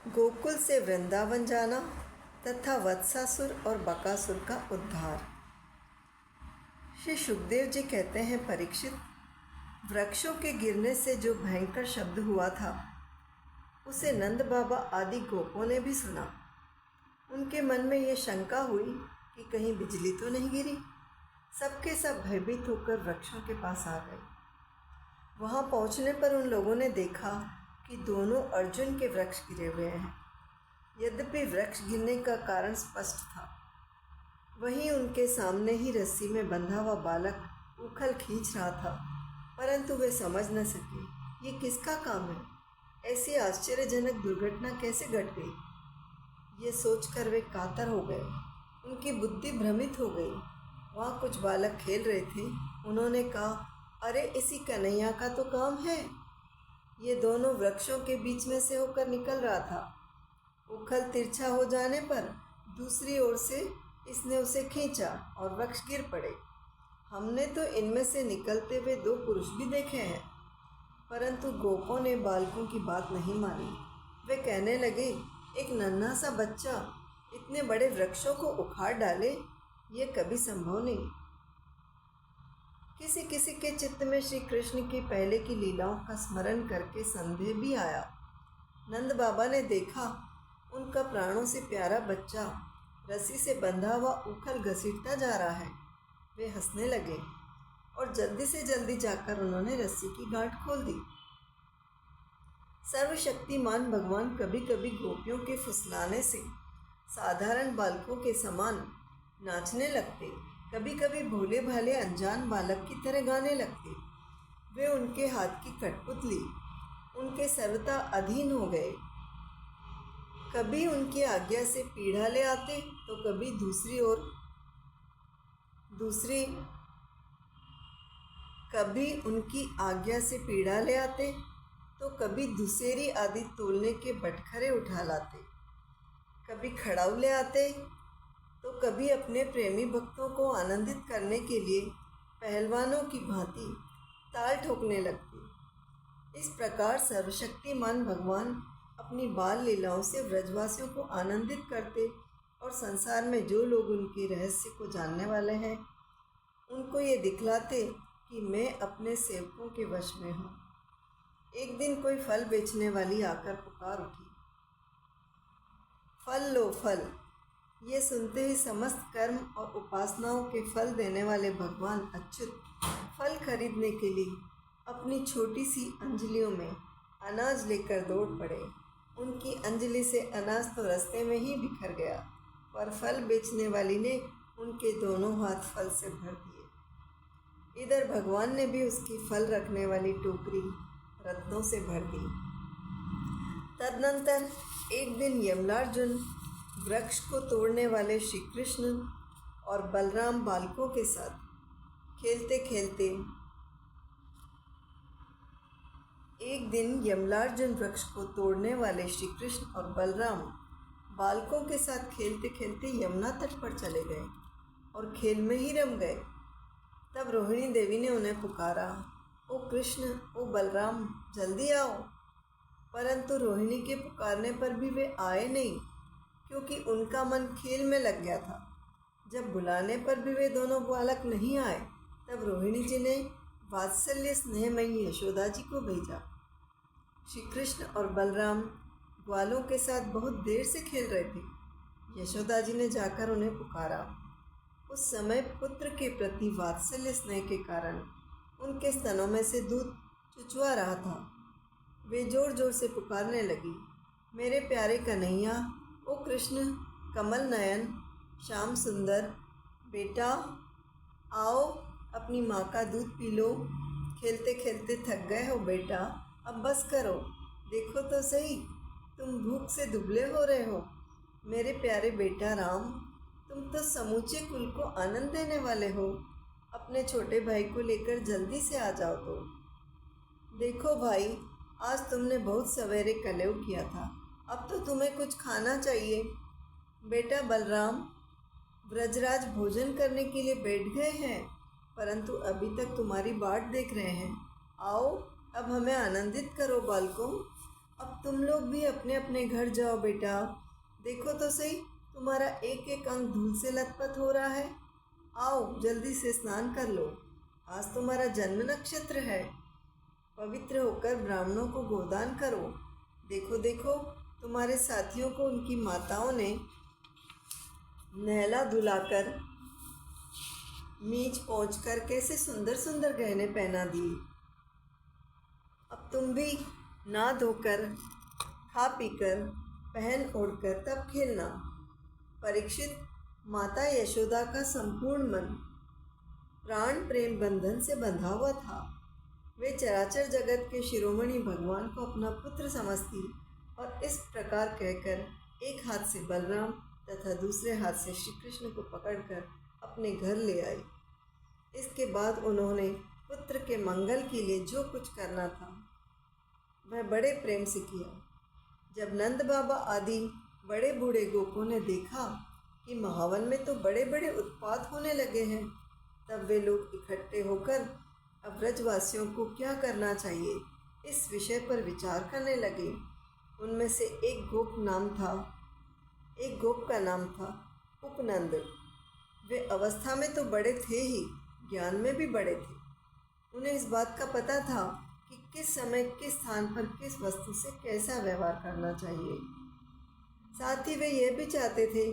गोकुल से वृंदावन जाना तथा वत्सासुर और बकासुर का उद्धार। श्री सुखदेव जी कहते हैं, परीक्षित, वृक्षों के गिरने से जो भयंकर शब्द हुआ था उसे नंद बाबा आदि गोपों ने भी सुना। उनके मन में ये शंका हुई कि कहीं बिजली तो नहीं गिरी। सबके सब भयभीत होकर वृक्षों के पास आ गए। वहाँ पहुँचने पर उन लोगों ने देखा कि दोनों अर्जुन के वृक्ष गिरे हुए हैं। यद्यपि वृक्ष गिरने का कारण स्पष्ट था, वहीं उनके सामने ही रस्सी में बंधा हुआ बालक उखल खींच रहा था, परंतु वे समझ न सके ये किसका काम है। ऐसी आश्चर्यजनक दुर्घटना कैसे घट गई, ये सोचकर वे कातर हो गए। उनकी बुद्धि भ्रमित हो गई। वहाँ कुछ बालक खेल रहे थे। उन्होंने कहा, अरे इसी कन्हैया का तो काम है। ये दोनों वृक्षों के बीच में से होकर निकल रहा था। उखल तिरछा हो जाने पर दूसरी ओर से इसने उसे खींचा और वृक्ष गिर पड़े। हमने तो इनमें से निकलते हुए दो पुरुष भी देखे हैं। परंतु गोपों ने बालकों की बात नहीं मानी। वे कहने लगे, एक नन्हा सा बच्चा इतने बड़े वृक्षों को उखाड़ डाले, ये कभी संभव नहीं। किसी किसी के चित्त में श्री कृष्ण की पहले की लीलाओं का स्मरण करके संदेह भी आया। नंद बाबा ने देखा उनका प्राणों से प्यारा बच्चा रस्सी से बंधा हुआ उखल घसीटता जा रहा है। वे हंसने लगे और जल्दी से जल्दी जाकर उन्होंने रस्सी की गांठ खोल दी। सर्वशक्तिमान भगवान कभी कभी गोपियों के फुसलाने से साधारण बालकों के समान नाचने लगते, कभी कभी भोले भाले अनजान बालक की तरह गाने लगते। वे उनके हाथ की कठपुतली उनके सर्वथा अधीन हो गए। कभी उनकी आज्ञा से पीढ़ा ले आते तो कभी कभी उनकी आज्ञा से पीढ़ा ले आते तो कभी दुसेरी आदि तोलने के बटखरे उठा लाते। कभी खड़ाऊ ले आते तो कभी अपने प्रेमी भक्तों को आनंदित करने के लिए पहलवानों की भांति ताल ठोकने लगते। इस प्रकार सर्वशक्तिमान भगवान अपनी बाल लीलाओं से व्रजवासियों को आनंदित करते और संसार में जो लोग उनके रहस्य को जानने वाले हैं उनको ये दिखलाते कि मैं अपने सेवकों के वश में हूँ। एक दिन कोई फल बेचने वाली आकर पुकार उठी, फल लो फल। ये सुनते ही समस्त कर्म और उपासनाओं के फल देने वाले भगवान अच्युत फल खरीदने के लिए अपनी छोटी सी अंजलियों में अनाज लेकर दौड़ पड़े। उनकी अंजलि से अनाज तो रास्ते में ही बिखर गया, पर फल बेचने वाली ने उनके दोनों हाथ फल से भर दिए। इधर भगवान ने भी उसकी फल रखने वाली टोकरी रत्नों से भर दी। तदनंतर एक दिन यमलार्जुन वृक्ष को तोड़ने वाले श्री कृष्ण और बलराम बालकों के साथ खेलते खेलते यमुना तट पर चले गए और खेल में ही रम गए। तब रोहिणी देवी ने उन्हें पुकारा, ओ कृष्ण, ओ बलराम, जल्दी आओ। परंतु रोहिणी के पुकारने पर भी वे आए नहीं, क्योंकि उनका मन खेल में लग गया था। जब बुलाने पर भी वे दोनों बालक नहीं आए, तब रोहिणी जी ने वात्सल्य स्नेहमयी यशोदा जी को भेजा। श्री कृष्ण और बलराम ग्वालों के साथ बहुत देर से खेल रहे थे। यशोदा जी ने जाकर उन्हें पुकारा। उस समय पुत्र के प्रति वात्सल्य स्नेह के कारण उनके स्तनों में से दूध चुचवा रहा था। वे जोर जोर से पुकारने लगी, मेरे प्यारे कन्हैया, ओ कृष्ण, कमल नयन, श्याम सुंदर, बेटा आओ, अपनी माँ का दूध पी लो। खेलते खेलते थक गए हो बेटा, अब बस करो। देखो तो सही, तुम भूख से दुबले हो रहे हो। मेरे प्यारे बेटा राम, तुम तो समूचे कुल को आनंद देने वाले हो। अपने छोटे भाई को लेकर जल्दी से आ जाओ। तो देखो भाई, आज तुमने बहुत सवेरे कलेव किया था, अब तो तुम्हें कुछ खाना चाहिए। बेटा बलराम, व्रजराज भोजन करने के लिए बैठ गए हैं, परंतु अभी तक तुम्हारी बाट देख रहे हैं। आओ, अब हमें आनंदित करो बालकों। अब तुम लोग भी अपने अपने घर जाओ बेटा। देखो तो सही, तुम्हारा एक एक अंग धूल से लथपथ हो रहा है। आओ जल्दी से स्नान कर लो, आज तुम्हारा जन्म नक्षत्र है। पवित्र होकर ब्राह्मणों को गोदान करो। देखो देखो, तुम्हारे साथियों को उनकी माताओं ने नहला धुलाकर मीच पहुँचकर कैसे सुंदर सुंदर गहने पहना दिए। अब तुम भी नहा धोकर खा पीकर पहन ओढ़कर तब खेलना। परीक्षित, माता यशोदा का संपूर्ण मन प्राण प्रेम बंधन से बंधा हुआ था। वे चराचर जगत के शिरोमणि भगवान को अपना पुत्र समझती और इस प्रकार कहकर एक हाथ से बलराम तथा दूसरे हाथ से श्री कृष्ण को पकड़कर अपने घर ले आई। इसके बाद उन्होंने पुत्र के मंगल के लिए जो कुछ करना था वह बड़े प्रेम से किया। जब नंद बाबा आदि बड़े बूढ़े गोपों ने देखा कि महावन में तो बड़े बड़े उत्पात होने लगे हैं, तब वे लोग इकट्ठे होकर अब ब्रजवासियों को क्या करना चाहिए इस विषय पर विचार करने लगे। उनमें से एक गोप का नाम था उपनंद। वे अवस्था में तो बड़े थे ही, ज्ञान में भी बड़े थे। उन्हें इस बात का पता था कि किस समय किस स्थान पर किस वस्तु से कैसा व्यवहार करना चाहिए। साथ ही वे यह भी चाहते थे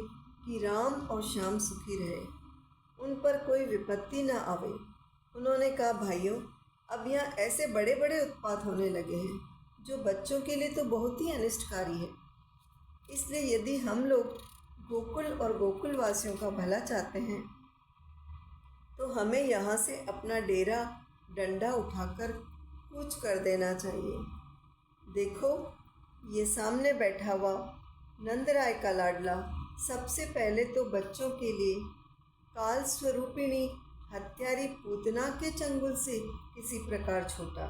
कि राम और श्याम सुखी रहे, उन पर कोई विपत्ति न आवे। उन्होंने कहा, भाइयों, अब यहाँ ऐसे बड़े बड़े उत्पात होने लगे हैं जो बच्चों के लिए तो बहुत ही अनिष्टकारी है। इसलिए यदि हम लोग गोकुल और गोकुल वासियों का भला चाहते हैं तो हमें यहाँ से अपना डेरा डंडा उठाकर कूच कर देना चाहिए। देखो, ये सामने बैठा हुआ नंदराय का लाडला सबसे पहले तो बच्चों के लिए काल स्वरूपिणी हत्यारी पूतना के चंगुल से किसी प्रकार छूटा।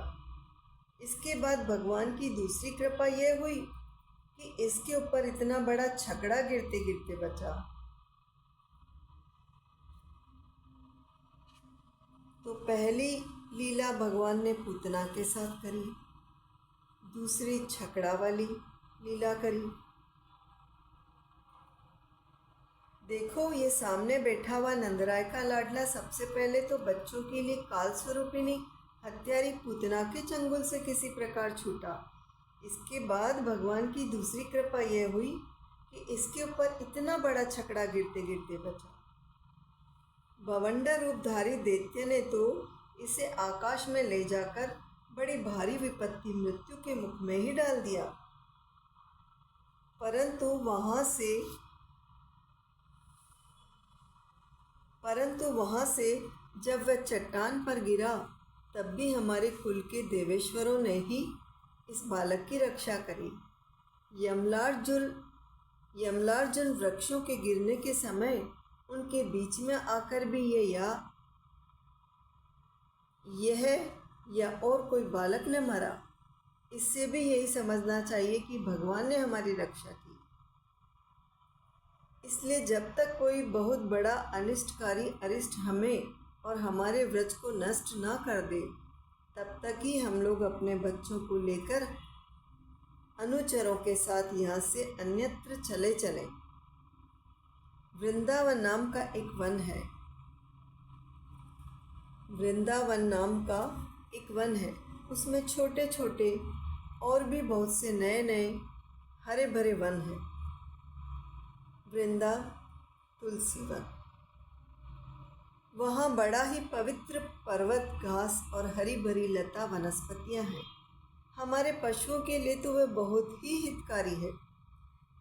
इसके बाद भगवान की दूसरी कृपा यह हुई कि इसके ऊपर इतना बड़ा छकड़ा गिरते गिरते बचा। तो पहली लीला भगवान ने पूतना के साथ करी, दूसरी छकड़ा वाली लीला करी। देखो, ये सामने बैठा हुआ नंदराय का लाडला सबसे पहले तो बच्चों के लिए काल स्वरूपिणी हत्यारी पूतना के चंगुल से किसी प्रकार छूटा। इसके बाद भगवान की दूसरी कृपा यह हुई कि इसके ऊपर इतना बड़ा छकड़ा गिरते गिरते बचा। बवंडर रूपधारी दैत्य ने तो इसे आकाश में ले जाकर बड़ी भारी विपत्ति मृत्यु के मुख में ही डाल दिया। परंतु वहाँ से जब वह चट्टान पर गिरा तब भी हमारे कुल के देवेश्वरों ने ही इस बालक की रक्षा करी। यमलार्जुन वृक्षों के गिरने के समय उनके बीच में आकर भी यह या और कोई बालक न मरा। इससे भी यही समझना चाहिए कि भगवान ने हमारी रक्षा की। इसलिए जब तक कोई बहुत बड़ा अनिष्टकारी अरिष्ट हमें और हमारे व्रज को नष्ट न कर दे, तब तक ही हम लोग अपने बच्चों को लेकर अनुचरों के साथ यहाँ से अन्यत्र चले चलें। वृंदावन नाम का एक वन है। उसमें छोटे छोटे और भी बहुत से नए नए हरे भरे वन हैं। वृंदा तुलसी वन, वहाँ बड़ा ही पवित्र पर्वत, घास और हरी भरी लता वनस्पतियाँ हैं। हमारे पशुओं के लिए तो वह बहुत ही हितकारी है।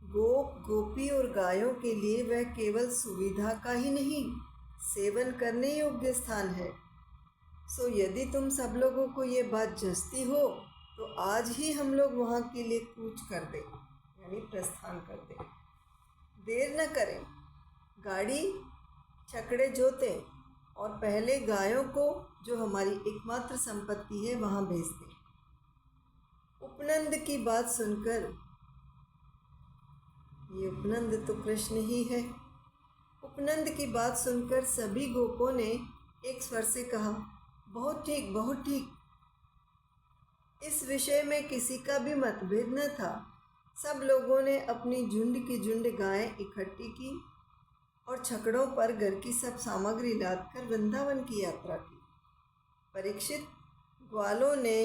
गोप, गोपी और गायों के लिए वह केवल सुविधा का ही नहीं, सेवन करने योग्य स्थान है। सो यदि तुम सब लोगों को ये बात जचती हो तो आज ही हम लोग वहाँ के लिए कूच कर दें, यानी प्रस्थान कर दें। देर न करें, गाड़ी छकड़े जोतें और पहले गायों को, जो हमारी एकमात्र संपत्ति है, वहाँ भेज दें। उपनंद की बात सुनकर, ये उपनंद तो कृष्ण ही है, उपनंद की बात सुनकर सभी गोपों ने एक स्वर से कहा, बहुत ठीक, बहुत ठीक। इस विषय में किसी का भी मतभेद न था। सब लोगों ने अपनी झुंड की झुंड गायें इकट्ठी की और छकड़ों पर घर की सब सामग्री लादकर वृंदावन की यात्रा की। परीक्षित ग्वालों ने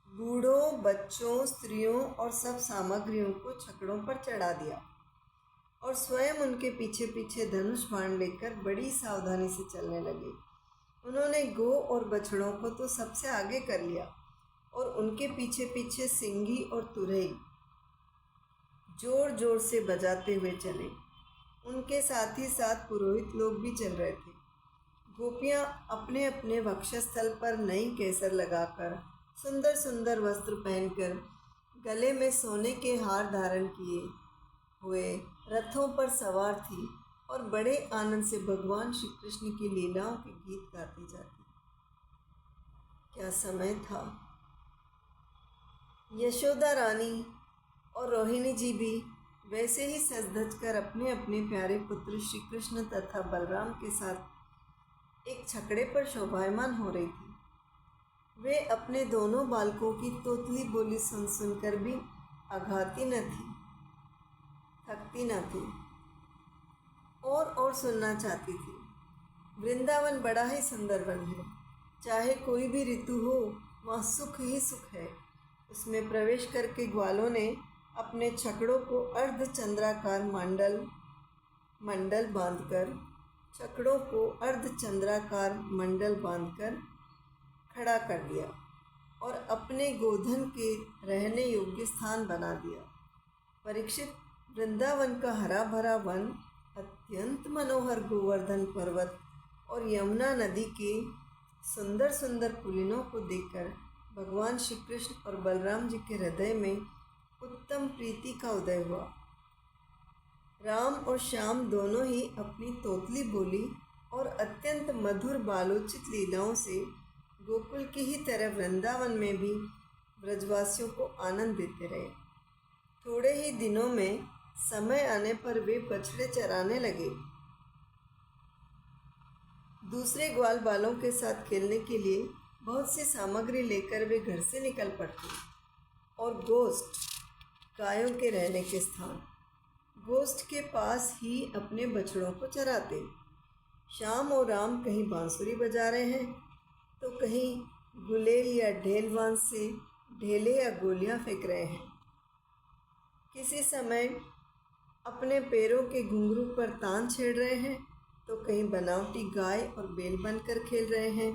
बूढ़ों, बच्चों, स्त्रियों और सब सामग्रियों को छकड़ों पर चढ़ा दिया और स्वयं उनके पीछे पीछे धनुष बाण लेकर बड़ी सावधानी से चलने लगे। उन्होंने गौ और बछड़ों को तो सबसे आगे कर लिया और उनके पीछे पीछे सिंगी और तुरई जोर जोर से बजाते हुए चले। उनके साथ ही साथ पुरोहित लोग भी चल रहे थे। गोपियाँ अपने अपने वक्षस्थल पर नई केसर लगाकर, सुंदर सुंदर वस्त्र पहनकर, गले में सोने के हार धारण किए हुए रथों पर सवार थी और बड़े आनंद से भगवान श्री कृष्ण की लीलाओं के गीत गाती जाती। क्या समय था! यशोदा रानी और रोहिणी जी भी वैसे ही सज धज कर अपने अपने प्यारे पुत्र श्री कृष्ण तथा बलराम के साथ एक छकड़े पर शोभायमान हो रही थी। वे अपने दोनों बालकों की तोतली बोली सुन सुनकर भी आघाती न थी, थकती न थी और सुनना चाहती थी। वृंदावन बड़ा ही सुंदर वन है। चाहे कोई भी ऋतु हो, वहाँ सुख ही सुख है। उसमें प्रवेश करके ग्वालों ने अपने छकड़ों को अर्धचंद्राकार मंडल बांधकर खड़ा कर दिया और अपने गोधन के रहने योग्य स्थान बना दिया। परीक्षित, वृंदावन का हरा भरा वन, अत्यंत मनोहर गोवर्धन पर्वत और यमुना नदी के सुंदर सुंदर पुलिनों को देखकर भगवान श्री कृष्ण और बलराम जी के हृदय में उत्तम प्रीति का उदय हुआ। राम और श्याम दोनों ही अपनी तोतली बोली और अत्यंत मधुर बालोचित लीलाओं से गोकुल की ही तरह वृंदावन में भी ब्रजवासियों को आनंद देते रहे। थोड़े ही दिनों में समय आने पर वे बछड़े चराने लगे। दूसरे ग्वाल बालों के साथ खेलने के लिए बहुत सी सामग्री लेकर वे घर से निकल पड़ते और गोष्ठ, गायों के रहने के स्थान, गोष्ठ के पास ही अपने बछड़ों को चराते। श्याम और राम कहीं बांसुरी बजा रहे हैं तो कहीं गुलेल या ढेलवान से ढेले या गोलियां फेंक रहे हैं। किसी समय अपने पैरों के घुंघरू पर तान छेड़ रहे हैं तो कहीं बनावटी गाय और बैल बनकर खेल रहे हैं।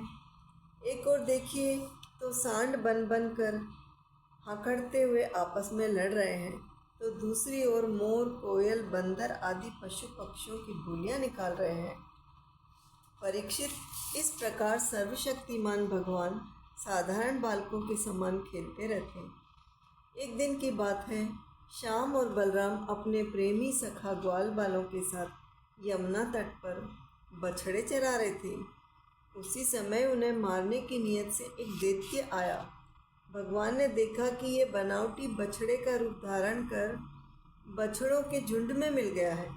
एक और देखिए तो सांड बन कर हकड़ते हुए आपस में लड़ रहे हैं, तो दूसरी ओर मोर, कोयल, बंदर आदि पशु पक्षियों की बोलियां निकाल रहे हैं। परीक्षित, इस प्रकार सर्वशक्तिमान भगवान साधारण बालकों के समान खेलते रहते हैं। एक दिन की बात है, श्याम और बलराम अपने प्रेमी सखा ग्वाल बालों के साथ यमुना तट पर बछड़े चरा रहे थे। उसी समय उन्हें मारने की नीयत से एक दैत्य आया। भगवान ने देखा कि ये बनावटी बछड़े का रूप धारण कर बछड़ों के झुंड में मिल गया है।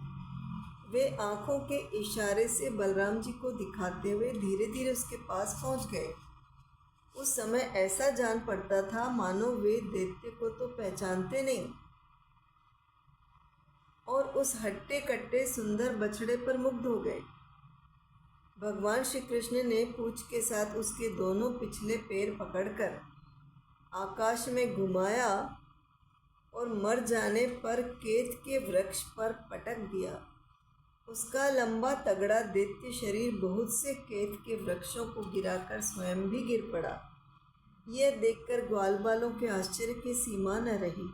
वे आँखों के इशारे से बलराम जी को दिखाते हुए धीरे धीरे उसके पास पहुंच गए। उस समय ऐसा जान पड़ता था मानो वे दैत्य को तो पहचानते नहीं और उस हट्टे कट्टे सुंदर बछड़े पर मुग्ध हो गए। भगवान श्री कृष्ण ने पूंछ के साथ उसके दोनों पिछले पैर पकड़कर आकाश में घुमाया और मर जाने पर केत के वृक्ष पर पटक दिया। उसका लंबा तगड़ा दैत्य शरीर बहुत से केत के वृक्षों को गिराकर स्वयं भी गिर पड़ा। यह देखकर ग्वाल बालों के आश्चर्य की सीमा न रही।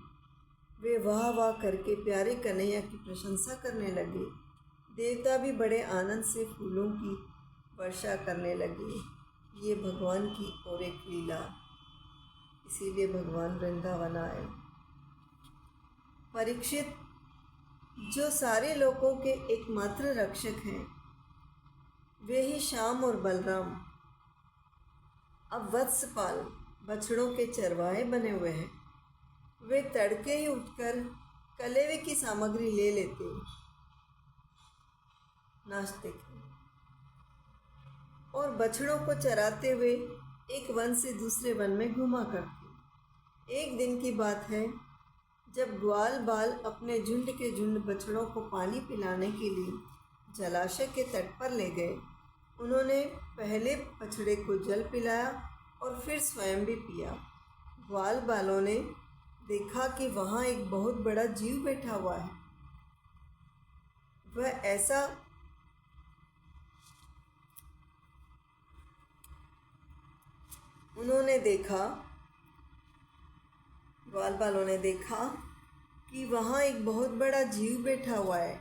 वे वाह वाह करके प्यारे कन्हैया की प्रशंसा करने लगे। देवता भी बड़े आनंद से फूलों की वर्षा करने लगे। ये भगवान की और एक लीला, इसीलिए भगवान वृंदावन आए। परीक्षित, जो सारे लोगों के एकमात्र रक्षक हैं, वे ही श्याम और बलराम अब वत्सपाल बछड़ों के चरवाहे बने हुए हैं। वे तड़के ही उठकर कलेवे की सामग्री ले लेते, नाचते और बछड़ों को चराते हुए एक वन से दूसरे वन में घूमा करती। एक दिन की बात है, जब ग्वाल बाल अपने झुंड के झुंड बछड़ों को पानी पिलाने के लिए जलाशय के तट पर ले गए। उन्होंने पहले बछड़े को जल पिलाया और फिर स्वयं भी पिया। ग्वाल बालों ने देखा कि वहाँ एक बहुत बड़ा जीव बैठा हुआ है। ग्वाल बालों ने देखा कि वहाँ एक बहुत बड़ा जीव बैठा हुआ है।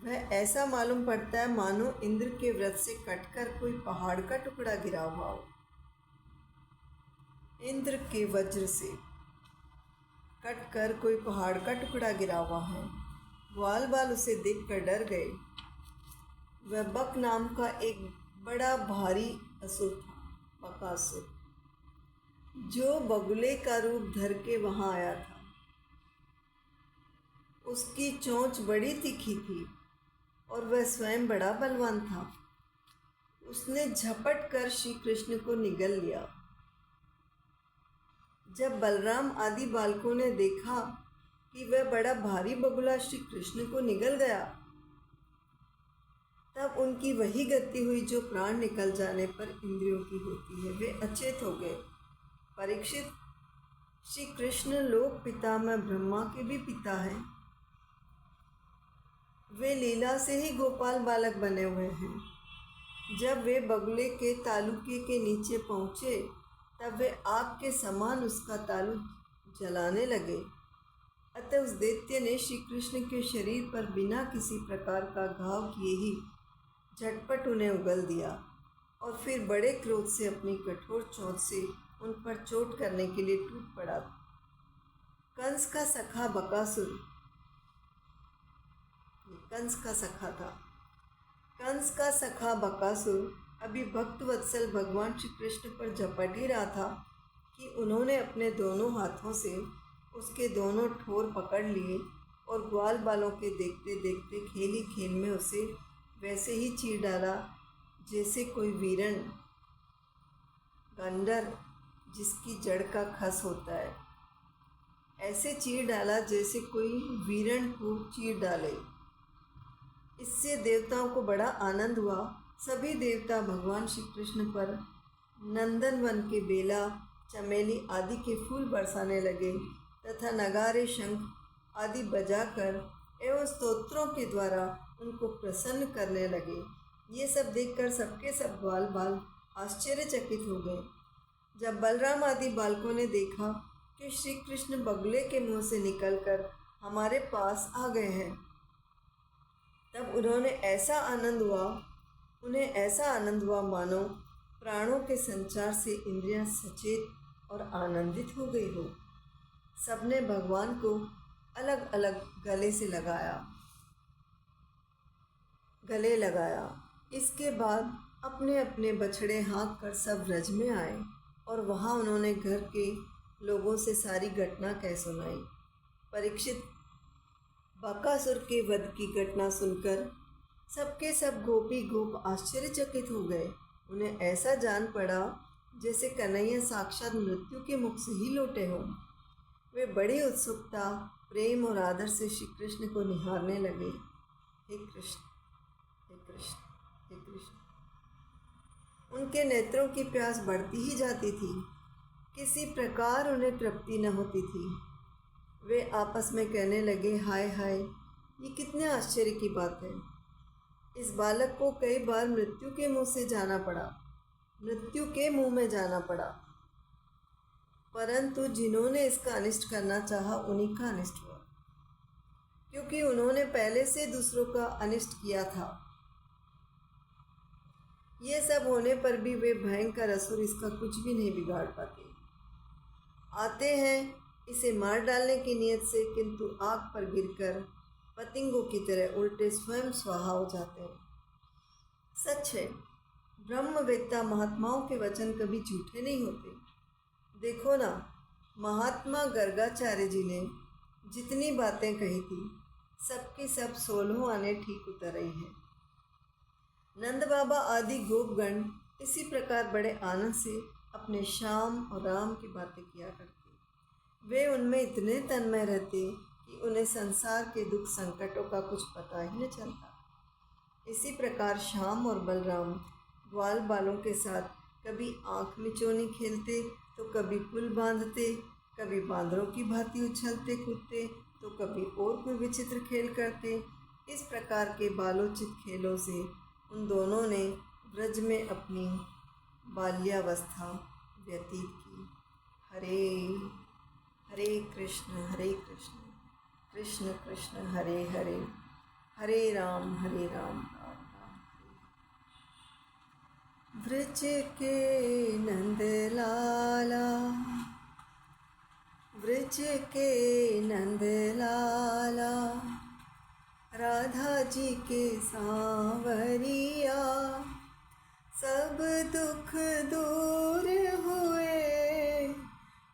वह ऐसा मालूम पड़ता है मानो इंद्र के व्रत से कटकर कोई पहाड़ का टुकड़ा गिरा हुआ हो। इंद्र के वज्र से कटकर कोई पहाड़ का टुकड़ा गिरा हुआ है। ग्वाल बाल उसे देखकर डर गए। वह बक नाम का एक बड़ा भारी असुर था, बकासुर, जो बगुले का रूप धर के वहाँ आया था। उसकी चोंच बड़ी तीखी थी और वह स्वयं बड़ा बलवान था। उसने झपट कर श्री कृष्ण को निगल लिया। जब बलराम आदि बालकों ने देखा कि वह बड़ा भारी बगुला श्री कृष्ण को निगल गया, तब उनकी वही गति हुई जो प्राण निकल जाने पर इंद्रियों की होती है। वे अचेत हो गए। परीक्षित, श्री कृष्ण लोक पितामह ब्रह्मा के भी पिता हैं। वे लीला से ही गोपाल बालक बने हुए हैं। जब वे बगुले के तालुके के नीचे पहुँचे, तब वे आग के समान उसका तालु जलाने लगे। अतः उस दैत्य ने श्री कृष्ण के शरीर पर बिना किसी प्रकार का घाव किए ही झटपट उन्हें उगल दिया और फिर बड़े क्रोध से अपनी कठोर चोंच से उन पर चोट करने के लिए टूट पड़ा। कंस का सखा बकासुर, कंस का सखा था। कंस का सखा बकासुर अभी भक्त वत्सल भगवान श्री कृष्ण पर झपट ही रहा था कि उन्होंने अपने दोनों हाथों से उसके दोनों ठोर पकड़ लिए और ग्वाल बालों के देखते देखते खेल ही खेल में उसे वैसे ही चीर डाला जैसे कोई वीरण गंडर जिसकी जड़ का खस होता है, ऐसे चीर डाला जैसे कोई वीरण को चीर डाले। इससे देवताओं को बड़ा आनंद हुआ। सभी देवता भगवान श्री कृष्ण पर नंदनवन के बेला, चमेली आदि के फूल बरसाने लगे तथा नगारे, शंख आदि बजाकर एवं स्तोत्रों के द्वारा उनको प्रसन्न करने लगे। ये सब देखकर सबके सब ग्वाल बाल आश्चर्यचकित हो गए। जब बलराम आदि बालकों ने देखा कि श्री कृष्ण बगुले के मुंह से निकलकर हमारे पास आ गए हैं, तब उन्हें ऐसा आनंद हुआ मानो प्राणों के संचार से इंद्रियां सचेत और आनंदित हो गई हो। सबने भगवान को अलग अलग गले लगाया। इसके बाद अपने अपने बछड़े हाँक कर सब ब्रज में आए और वहाँ उन्होंने घर के लोगों से सारी घटना कह सुनाई। परीक्षित, बकासुर के वध की घटना सुनकर सबके सब गोपी गोप आश्चर्यचकित हो गए। उन्हें ऐसा जान पड़ा जैसे कन्हैया साक्षात मृत्यु के मुख से ही लौटे हों। वे बड़ी उत्सुकता, प्रेम और आदर से श्री कृष्ण को निहारने लगे। हे कृष्ण, हे कृष्ण, हे कृष्ण। उनके नेत्रों की प्यास बढ़ती ही जाती थी। किसी प्रकार उन्हें तृप्ति न होती थी। वे आपस में कहने लगे, हाय हाय, ये कितने आश्चर्य की बात है। इस बालक को कई बार मृत्यु के मुंह में जाना पड़ा, परंतु जिन्होंने इसका अनिष्ट करना चाहा उन्हीं का अनिष्ट हुआ, क्योंकि उन्होंने पहले से दूसरों का अनिष्ट किया था। ये सब होने पर भी वे भयंकर असुर इसका कुछ भी नहीं बिगाड़ पाते। आते हैं इसे मार डालने की नियत से, किंतु आग पर गिरकर पतंगों की तरह उल्टे स्वयं स्वाहा हो जाते हैं। सच है, ब्रह्मवेत्ता महात्माओं के वचन कभी झूठे नहीं होते। देखो ना, महात्मा गर्गाचार्य जी ने जितनी बातें कही थी, सबकी सब 16 आने ठीक उतर रही है। नंद बाबा आदि गोपगण इसी प्रकार बड़े आनंद से अपने श्याम और राम की बातें किया करते। वे उनमें इतने तन्मय रहते कि उन्हें संसार के दुख संकटों का कुछ पता ही न चलता। इसी प्रकार श्याम और बलराम ग्वाल बालों के साथ कभी आँख मिचौनी खेलते तो कभी पुल बांधते, कभी बांदरों की भांति उछलते कूदते तो कभी और कोई विचित्र खेल करते। इस प्रकार के बालोचित खेलों से उन दोनों ने ब्रज में अपनी बाल्यावस्था व्यतीत की। हरे हरे कृष्ण कृष्ण कृष्ण हरे हरे, हरे राम राम राम हरे। ब्रज के नंद लाला, ब्रज के नंद लाला, राधा जी के सांवरिया, सब दुख दूर हुए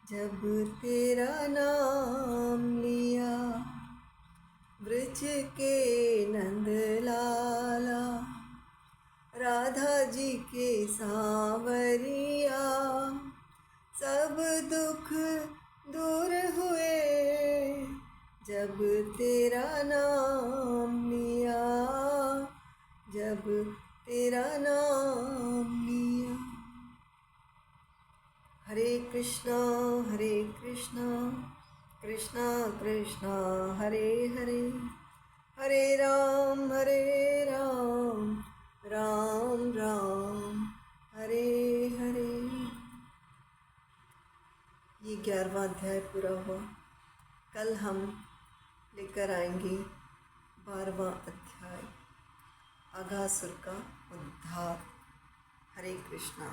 जब तेरा नाम लिया। ब्रज के नंद लाला, राधा जी के सांवरिया, सब दुख दूर हुए जब तेरा नाम लिया, जब तेरा नाम लिया। हरे कृष्णा कृष्णा कृष्णा हरे हरे, हरे राम राम राम हरे हरे। ये 11वां अध्याय पूरा हुआ। कल हम लेकर आएंगे 12वां अध्याय, अघासुर का उद्धार। हरे कृष्णा।